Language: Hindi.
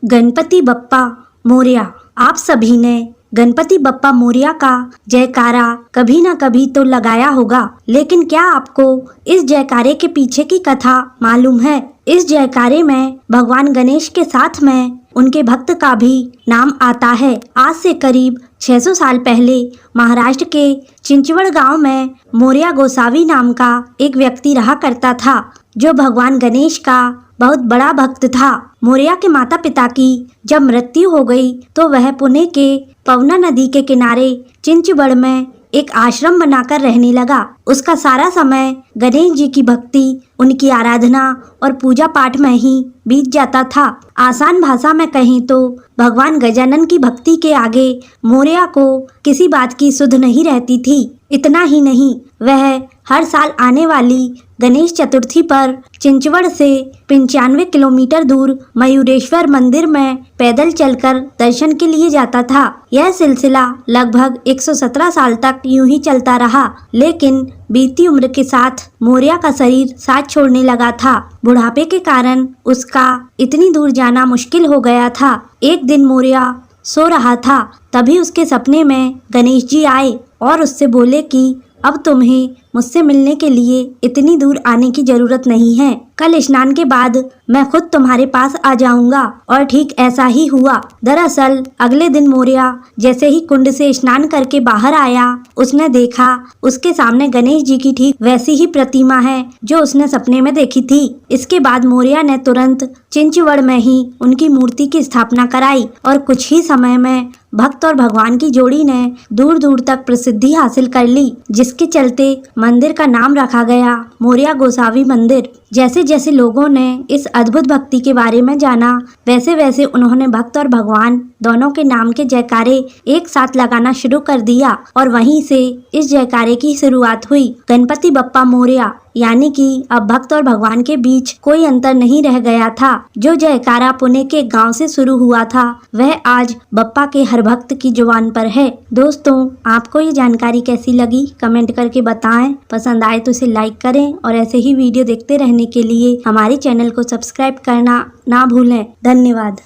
गणपति बप्पा मोरया। आप सभी ने गणपति बप्पा मोरया का जयकारा कभी न कभी तो लगाया होगा, लेकिन क्या आपको इस जयकारे के पीछे की कथा मालूम है? इस जयकारे में भगवान गणेश के साथ में उनके भक्त का भी नाम आता है। आज से करीब 600 साल पहले महाराष्ट्र के चिंचवड़ गांव में मोरया गोसावी नाम का एक व्यक्ति रहा करता था, जो भगवान गणेश का बहुत बड़ा भक्त था। मोरया के माता पिता की जब मृत्यु हो गई तो वह पुणे के पवना नदी के किनारे चिंचवड़ में एक आश्रम बनाकर रहने लगा। उसका सारा समय गणेश जी की भक्ति, उनकी आराधना और पूजा पाठ में ही बीत जाता था। आसान भाषा में कहें तो भगवान गजानन की भक्ति के आगे मोरया को किसी बात की सुध नहीं रहती थी। इतना ही नहीं, वह हर साल आने वाली गणेश चतुर्थी पर चिंचवड़ से 95 किलोमीटर दूर मयूरेश्वर मंदिर में पैदल चलकर दर्शन के लिए जाता था। यह सिलसिला लगभग 117 साल तक यूं ही चलता रहा, लेकिन बीती उम्र के साथ मोरया का शरीर साथ छोड़ने लगा था। बुढ़ापे के कारण उसका इतनी दूर जाना मुश्किल हो गया था। एक दिन मोरया सो रहा था, तभी उसके सपने में गणेश जी आए और उससे बोले कि अब तुम्हें मुझसे मिलने के लिए इतनी दूर आने की जरूरत नहीं है। कल स्नान के बाद मैं खुद तुम्हारे पास आ जाऊंगा। और ठीक ऐसा ही हुआ। दरअसल अगले दिन मोरया जैसे ही कुंड से स्नान करके बाहर आया, उसने देखा उसके सामने गणेश जी की ठीक वैसी ही प्रतिमा है जो उसने सपने में देखी थी। इसके बाद मोरया ने तुरंत चिंचवड़ में ही उनकी मूर्ति की स्थापना कराई और कुछ ही समय में भक्त और भगवान की जोड़ी ने दूर दूर तक प्रसिद्धि हासिल कर ली, जिसके चलते मंदिर का नाम रखा गया मोरया गोसावी मंदिर। जैसे जैसे लोगों ने इस अद्भुत भक्ति के बारे में जाना, वैसे वैसे उन्होंने भक्त और भगवान दोनों के नाम के जयकारे एक साथ लगाना शुरू कर दिया और वहीं से इस जयकारे की शुरुआत हुई। गणपति बप्पा मोरया, यानी कि अब भक्त और भगवान के बीच कोई अंतर नहीं रह गया था। जो जयकारा पुणे के गांव से शुरू हुआ था, वह आज बप्पा के हर भक्त की जुबान पर है। दोस्तों, आपको ये जानकारी कैसी लगी कमेंट करके बताएं। पसंद आए तो इसे लाइक करें और ऐसे ही वीडियो देखते रहने के लिए हमारे चैनल को सब्सक्राइब करना ना भूलें। धन्यवाद।